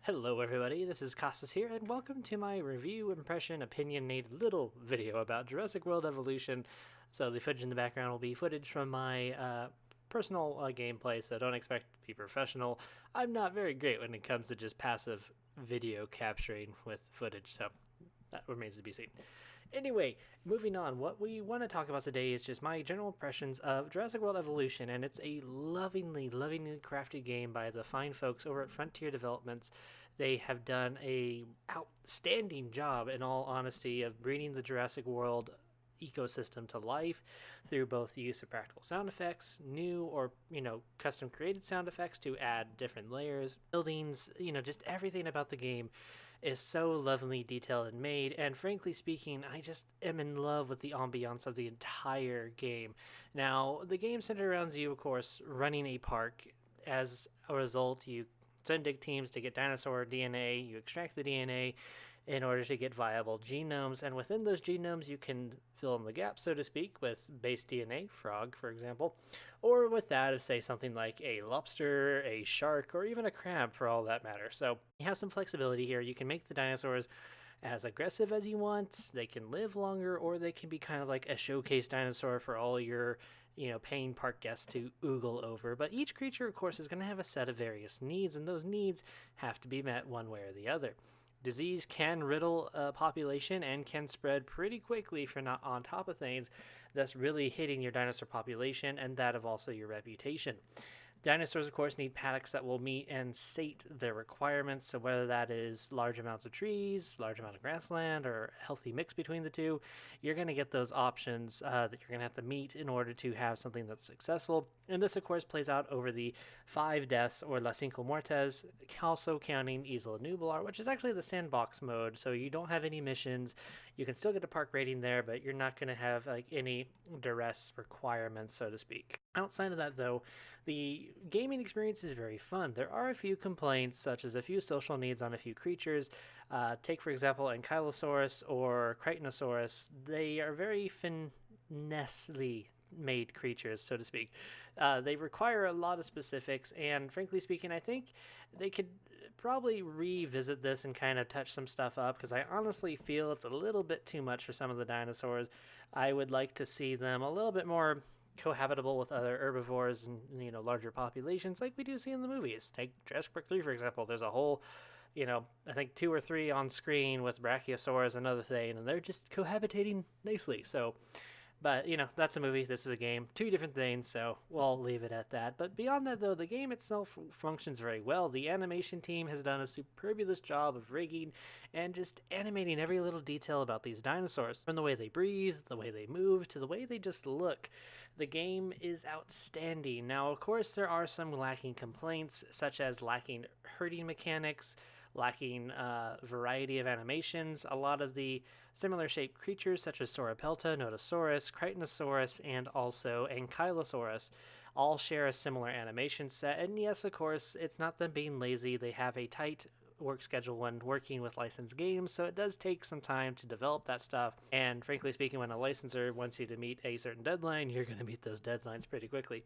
Hello everybody, this is Costas here, and welcome to my review, impression, opinionated little video about Jurassic World Evolution. So the footage in the background will be footage from my personal gameplay, so don't expect to be professional. I'm not very great when it comes to just passive video capturing with footage, so that remains to be seen. Anyway, moving on, what we want to talk about today is just my general impressions of Jurassic World Evolution, and it's a lovingly crafted game by the fine folks over at Frontier Developments. They have done a outstanding job, in all honesty, of bringing the Jurassic World ecosystem to life through both the use of practical sound effects, new or custom created sound effects to add different layers, buildings, just everything about the game is so lovely detailed and made. And frankly speaking, I just am in love with the ambiance of the entire game. Now, the game centers around you, of course, running a park. As a result, you send dig teams to get dinosaur DNA, you extract the DNA in order to get viable genomes, and within those genomes you can fill in the gap, so to speak, with base DNA, frog for example, or with that of, say, something like a lobster, a shark, or even a crab for all that matter. So you have some flexibility here. You can make the dinosaurs as aggressive as you want, they can live longer, or they can be kind of like a showcase dinosaur for all your paying park guests to oogle over. But each creature, of course, is going to have a set of various needs, and those needs have to be met one way or the other. Disease can riddle a population and can spread pretty quickly if you're not on top of things, thus really hitting your dinosaur population and that of also your reputation. Dinosaurs, of course, need paddocks that will meet and sate their requirements. So whether that is large amounts of trees, large amount of grassland, or a healthy mix between the two, you're going to get those options that you're going to have to meet in order to have something that's successful. And this, of course, plays out over the 5 deaths, or Las Cinco Muertes, also counting Isla Nublar, which is actually the sandbox mode. So you don't have any missions. You can still get a park rating there, but you're not going to have like any duress requirements, so to speak. Outside of that, though, the gaming experience is very fun. There are a few complaints, such as a few social needs on a few creatures. Take, for example, Ankylosaurus or Crichtonosaurus. They are very finessely made creatures, so to speak. They require a lot of specifics, and frankly speaking, I think they could probably revisit this and kind of touch some stuff up, because I honestly feel it's a little bit too much for some of the dinosaurs. I would like to see them a little bit more cohabitable with other herbivores and larger populations like we do see in the movies. Take Jurassic Park 3 for example. There's a whole I think 2 or 3 on screen with brachiosaurs and other thing, and they're just cohabitating nicely. So but, that's a movie, this is a game, 2 different things, so we'll leave it at that. But beyond that, though, the game itself functions very well. The animation team has done a superbulous job of rigging and just animating every little detail about these dinosaurs. From the way they breathe, the way they move, to the way they just look. The game is outstanding. Now, of course, there are some lacking complaints, such as lacking herding mechanics, lacking variety of animations. A lot of the similar shaped creatures such as Sauropelta, Nodosaurus, Crichtonosaurus, and also Ankylosaurus all share a similar animation set. And yes, of course, it's not them being lazy. They have a tight work schedule when working with licensed games, so it does take some time to develop that stuff. And frankly speaking, when a licensor wants you to meet a certain deadline, you're going to meet those deadlines pretty quickly.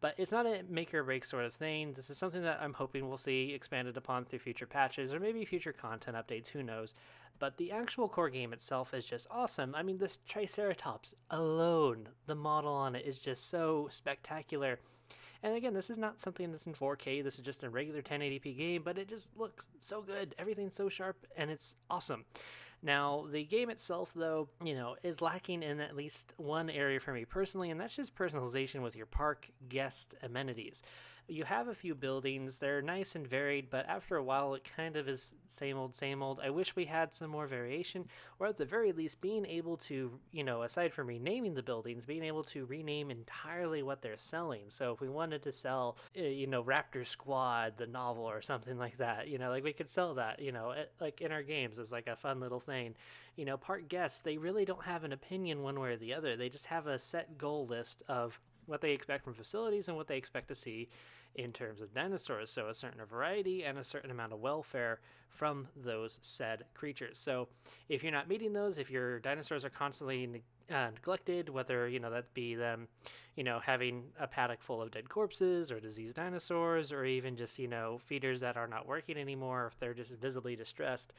But it's not a make or break sort of thing. This is something that I'm hoping we'll see expanded upon through future patches or maybe future content updates, who knows. But the actual core game itself is just awesome. I mean, this Triceratops alone, the model on it is just so spectacular. And again, this is not something that's in 4K. This is just a regular 1080p game, but it just looks so good. Everything's so sharp, and it's awesome. Now, the game itself, though, is lacking in at least one area for me personally, and that's just personalization with your park guest amenities. You have a few buildings, they're nice and varied, but after a while it kind of is same old, same old. I wish we had some more variation, or at the very least being able to, aside from renaming the buildings, being able to rename entirely what they're selling. So if we wanted to sell, Raptor Squad, the novel, or something like that, like we could sell that, like in our games as like a fun little thing. Park guests, they really don't have an opinion one way or the other. They just have a set goal list of what they expect from facilities and what they expect to see in terms of dinosaurs. So a certain variety and a certain amount of welfare from those said creatures. So if you're not meeting those, if your dinosaurs are constantly neglected, whether that be them having a paddock full of dead corpses or diseased dinosaurs, or even just feeders that are not working anymore, if they're just visibly distressed,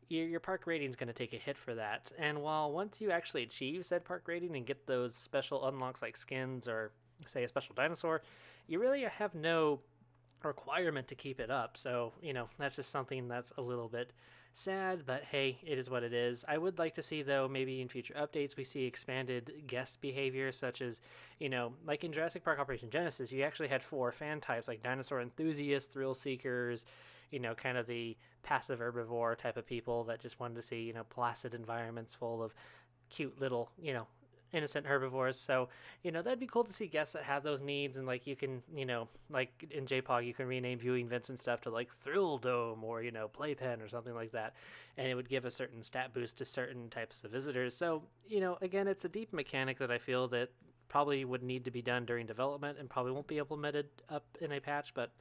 your park rating is going to take a hit for that. And while once you actually achieve said park rating and get those special unlocks like skins or say a special dinosaur, you really have no requirement to keep it up. So that's just something that's a little bit sad, but hey, it is what it is. I would like to see, though, maybe in future updates we see expanded guest behavior, such as like in Jurassic Park Operation Genesis, you actually had 4 fan types, like dinosaur enthusiasts, thrill seekers, kind of the passive herbivore type of people that just wanted to see placid environments full of cute little innocent herbivores. So that'd be cool to see guests that have those needs, and like you can like in JPOG you can rename viewing vents and stuff to like Thrill Dome or Playpen or something like that, and it would give a certain stat boost to certain types of visitors. So again, it's a deep mechanic that I feel that probably would need to be done during development and probably won't be implemented up in a patch, but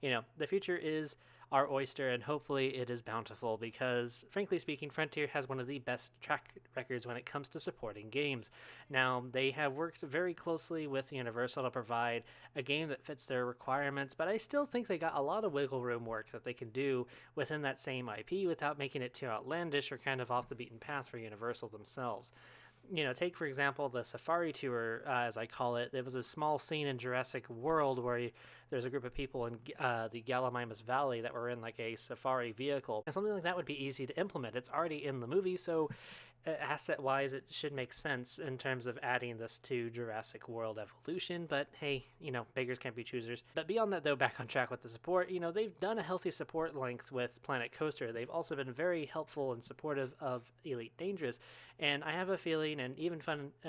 the future is our oyster, and hopefully it is bountiful, because frankly speaking, Frontier has one of the best track records when it comes to supporting games. Now, they have worked very closely with Universal to provide a game that fits their requirements, but I still think they got a lot of wiggle room work that they can do within that same IP without making it too outlandish or kind of off the beaten path for Universal themselves. Take for example the Safari Tour, as I call it. There was a small scene in Jurassic World where there's a group of people in the Gallimimus Valley that were in like a safari vehicle. And something like that would be easy to implement. It's already in the movie, so asset-wise, it should make sense in terms of adding this to Jurassic World Evolution, but hey, beggars can't be choosers. But beyond that, though, back on track with the support, they've done a healthy support length with Planet Coaster. They've also been very helpful and supportive of Elite Dangerous, and I have a feeling, and even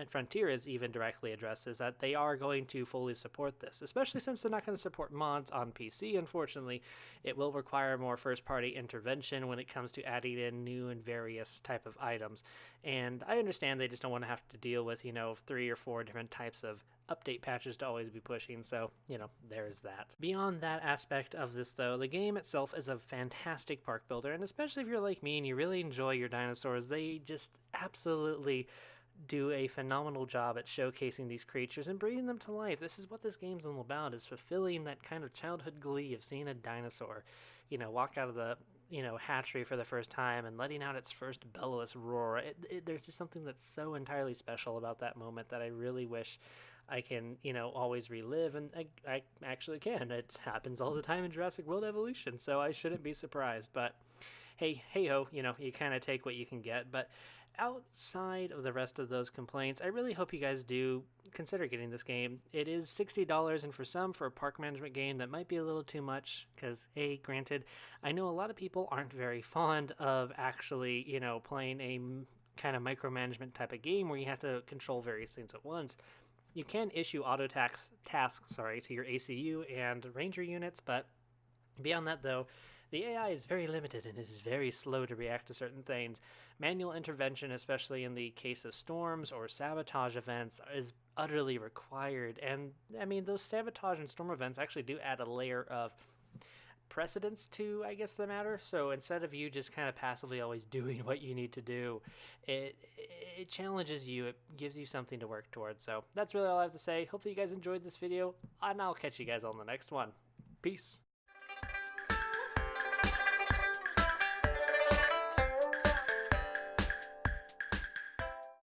Frontier has even directly addressed this, that they are going to fully support this, especially since they're not going to support mods on PC, unfortunately. It will require more first-party intervention when it comes to adding in new and various type of items. And I understand they just don't want to have to deal with, 3 or 4 different types of update patches to always be pushing, so, there's that. Beyond that aspect of this, though, the game itself is a fantastic park builder, and especially if you're like me and you really enjoy your dinosaurs, they just absolutely do a phenomenal job at showcasing these creatures and bringing them to life. This is what this game's all about, is fulfilling that kind of childhood glee of seeing a dinosaur, walk out of the hatchery for the first time and letting out its first bellowous roar. There's just something that's so entirely special about that moment that I really wish I can, always relive, and I actually can. It happens all the time in Jurassic World Evolution, so I shouldn't be surprised. But hey ho, you kind of take what you can get. But outside of the rest of those complaints, I really hope you guys do consider getting this game. It is $60, and for some, for a park management game, that might be a little too much, because granted, I know a lot of people aren't very fond of actually, playing a kind of micromanagement type of game where you have to control various things at once. You can issue auto tasks to your ACU and ranger units, but beyond that, though, the AI is very limited and is very slow to react to certain things. Manual intervention, especially in the case of storms or sabotage events, is utterly required. And I mean, those sabotage and storm events actually do add a layer of precedence to, I guess, the matter. So instead of you just kind of passively always doing what you need to do, it challenges you. It gives you something to work towards. So that's really all I have to say. Hopefully you guys enjoyed this video, and I'll catch you guys on the next one. Peace.